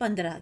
15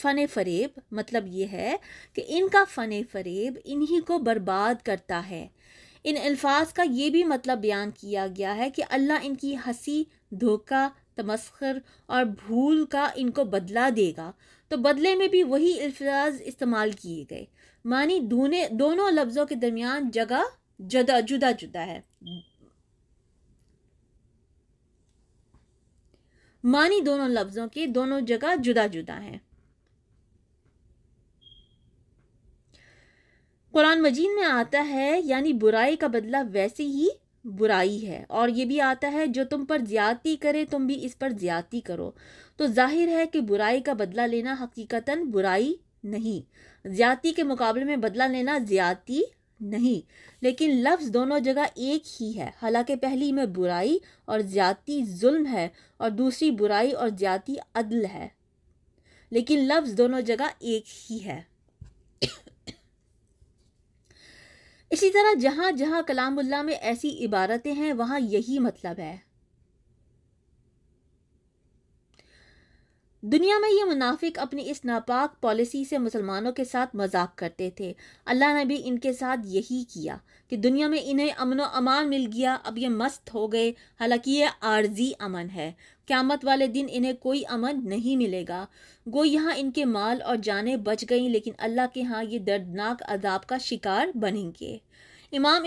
فن فریب مطلب یہ ہے کہ ان کا فن فریب انہی کو برباد کرتا ہے۔ ان الفاظ کا یہ بھی مطلب بیان کیا گیا ہے کہ اللہ ان کی ہنسی، دھوکہ، تمسخر اور بھول کا ان کو بدلہ دے گا، تو بدلے میں بھی وہی الفاظ استعمال کیے گئے۔ معنی دونوں لفظوں کے درمیان جگہ جدا جدا ہے۔ معنی دونوں لفظوں کے دونوں جگہ جدا جدا ہیں۔ قرآن مجید میں آتا ہے یعنی برائی کا بدلہ ویسے ہی برائی ہے، اور یہ بھی آتا ہے جو تم پر زیادتی کرے تم بھی اس پر زیادتی کرو۔ تو ظاہر ہے کہ برائی کا بدلہ لینا حقیقتاً برائی نہیں، زیادتی کے مقابلے میں بدلہ لینا زیادتی نہیں، لیکن لفظ دونوں جگہ ایک ہی ہے۔ حالانکہ پہلی میں برائی اور زیادتی ظلم ہے اور دوسری برائی اور زیادتی عدل ہے، لیکن لفظ دونوں جگہ ایک ہی ہے۔ اسی طرح جہاں جہاں کلام اللہ میں ایسی عبارتیں ہیں وہاں یہی مطلب ہے۔ دنیا میں یہ منافق اپنی اس ناپاک پالیسی سے مسلمانوں کے ساتھ مذاق کرتے تھے۔ اللہ نے بھی ان کے ساتھ یہی کیا کہ دنیا میں انہیں امن و امان مل گیا، اب یہ مست ہو گئے، حالانکہ یہ عارضی امن ہے۔ قیامت والے دن انہیں کوئی امن نہیں ملے گا۔ گو یہاں ان کے مال اور جانیں بچ گئیں، لیکن اللہ کے ہاں یہ دردناک عذاب کا شکار بنیں گے۔ امام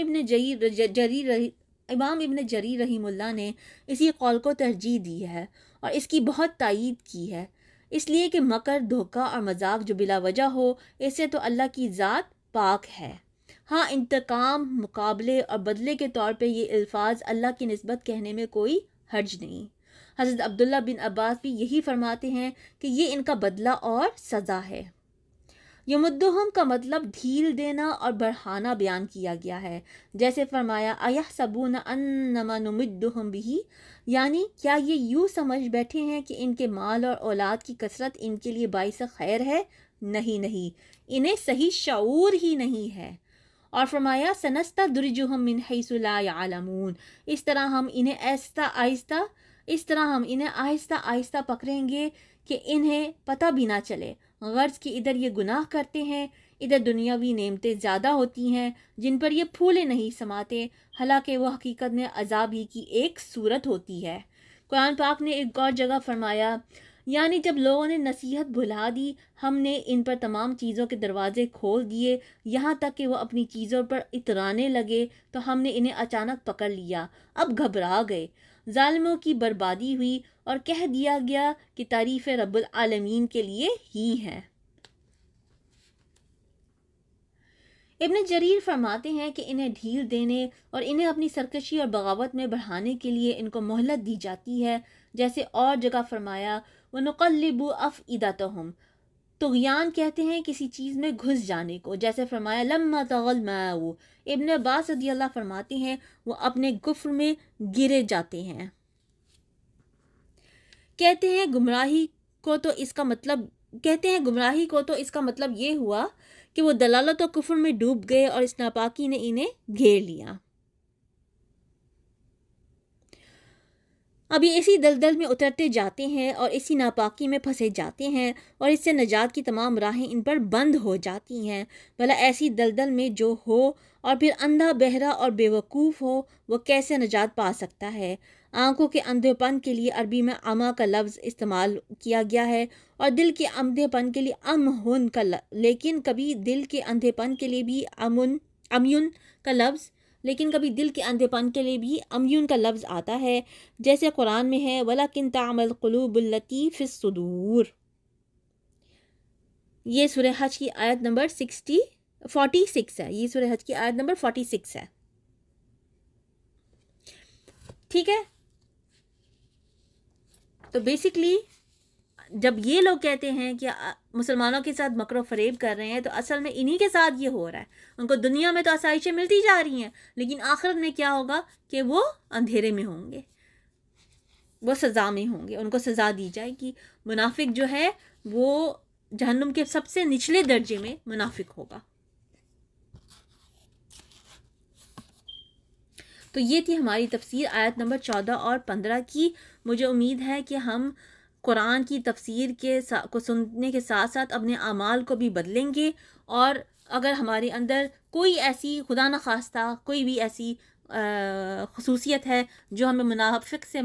ابن جریر رحمہ اللہ نے اسی قول کو ترجیح دی ہے اور اس کی بہت تائید کی ہے، اس لیے کہ مکر، دھوکہ اور مذاق جو بلا وجہ ہو، اس سے تو اللہ کی ذات پاک ہے۔ ہاں، انتقام، مقابلے اور بدلے کے طور پہ یہ الفاظ اللہ کی نسبت کہنے میں کوئی حرج نہیں۔ حضرت عبداللہ بن عباس بھی یہی فرماتے ہیں کہ یہ ان کا بدلہ اور سزا ہے۔ یمدہم کا مطلب ڈھیل دینا اور بڑھانا بیان کیا گیا ہے، جیسے فرمایا اَیَحْسَبُونَ أَنَّمَا نُمِدُّهُم بِهِ، یعنی کیا یہ یوں سمجھ بیٹھے ہیں کہ ان کے مال اور اولاد کی کثرت ان کے لیے باعث خیر ہے؟ نہیں، انہیں صحیح شعور ہی نہیں ہے۔ اور فرمایا سَنَسْتَدْرِجُهُم مِّنْ حَيْثُ لَا يَعْلَمُونَ، اس طرح ہم انہیں آہستہ آہستہ پکڑیں گے کہ انہیں پتہ بھی نہ چلے۔ غرض کہ ادھر یہ گناہ کرتے ہیں، ادھر دنیاوی نعمتیں زیادہ ہوتی ہیں جن پر یہ پھولے نہیں سماتے، حالانکہ وہ حقیقت میں عذاب ہی کی ایک صورت ہوتی ہے۔ قرآن پاک نے ایک اور جگہ فرمایا یعنی جب لوگوں نے نصیحت بھلا دی، ہم نے ان پر تمام چیزوں کے دروازے کھول دیے، یہاں تک کہ وہ اپنی چیزوں پر اترانے لگے تو ہم نے انہیں اچانک پکڑ لیا، اب گھبرا گئے۔ ظالموں کی بربادی ہوئی اور کہہ دیا گیا کہ تعریف رب العالمین کے لیے ہی ہے۔ ابن جریر فرماتے ہیں کہ انہیں ڈھیل دینے اور انہیں اپنی سرکشی اور بغاوت میں بڑھانے کے لیے ان کو مہلت دی جاتی ہے، جیسے اور جگہ فرمایا وَنُقَلِّبُ أَفْئِدَتَهُمْ، طغیان کہتے ہیں کسی چیز میں گھس جانے کو، جیسے فرمایا لَمَّا طَغَى الْمَاءُ۔ ابن عباس رضی اللہ فرماتے ہیں وہ اپنے کفر میں گرے جاتے ہیں۔ کہتے ہیں گمراہی کو تو اس کا مطلب یہ ہوا کہ وہ دلالت و کفر میں ڈوب گئے اور اس ناپاکی نے انہیں گھیر لیا۔ اب یہ اسی دلدل میں اترتے جاتے ہیں اور اسی ناپاکی میں پھنسے جاتے ہیں اور اس سے نجات کی تمام راہیں ان پر بند ہو جاتی ہیں۔ بھلا ایسی دلدل میں جو ہو اور پھر اندھا، بہرا اور بے وقوف ہو، وہ کیسے نجات پا سکتا ہے؟ آنکھوں کے اندھے پن کے لیے عربی میں عمى کا لفظ استعمال کیا گیا ہے اور دل کے اندھے پن کے لیے عمى کا لیکن کبھی دل کے اندھے پن کے لیے بھی عميٌ کا لفظ کا لفظ آتا ہے، جیسے قرآن میں ہے وَلَكِن تَعْمَى الْقُلُوبُ الَّتِي فِي الصُّدُورِ۔ یہ سورہ حج کی آیت نمبر 46 ہے، یہ سورہ حج کی آیت نمبر 46 ہے، ٹھیک ہے۔ تو بیسیکلی جب یہ لوگ کہتے ہیں کہ مسلمانوں کے ساتھ مکر و فریب کر رہے ہیں تو اصل میں انہی کے ساتھ یہ ہو رہا ہے۔ ان کو دنیا میں تو آسائشیں ملتی جا رہی ہیں، لیکن آخرت میں کیا ہوگا کہ وہ اندھیرے میں ہوں گے، وہ سزا میں ہوں گے، ان کو سزا دی جائے گی۔ منافق جو ہے وہ جہنم کے سب سے نچلے درجے میں منافق ہوگا۔ تو یہ تھی ہماری تفسیر آیت نمبر 14 اور 15 کی۔ مجھے امید ہے کہ ہم قرآن کی تفسیر کو سننے کے ساتھ ساتھ اپنے اعمال کو بھی بدلیں گے، اور اگر ہمارے اندر کوئی ایسی خدا نخواستہ کوئی بھی ایسی خصوصیت ہے جو ہمیں منافق سے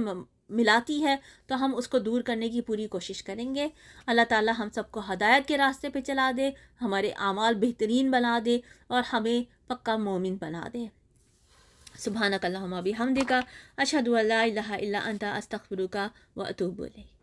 ملاتی ہے تو ہم اس کو دور کرنے کی پوری کوشش کریں گے۔ اللہ تعالی ہم سب کو ہدایت کے راستے پہ چلا دے، ہمارے اعمال بہترین بنا دے اور ہمیں پکا مومن بنا دے۔ سبحانک اللہم و بحمدک، اشہد ان لا الہ الا انت، استغفرک و اتوب الیک۔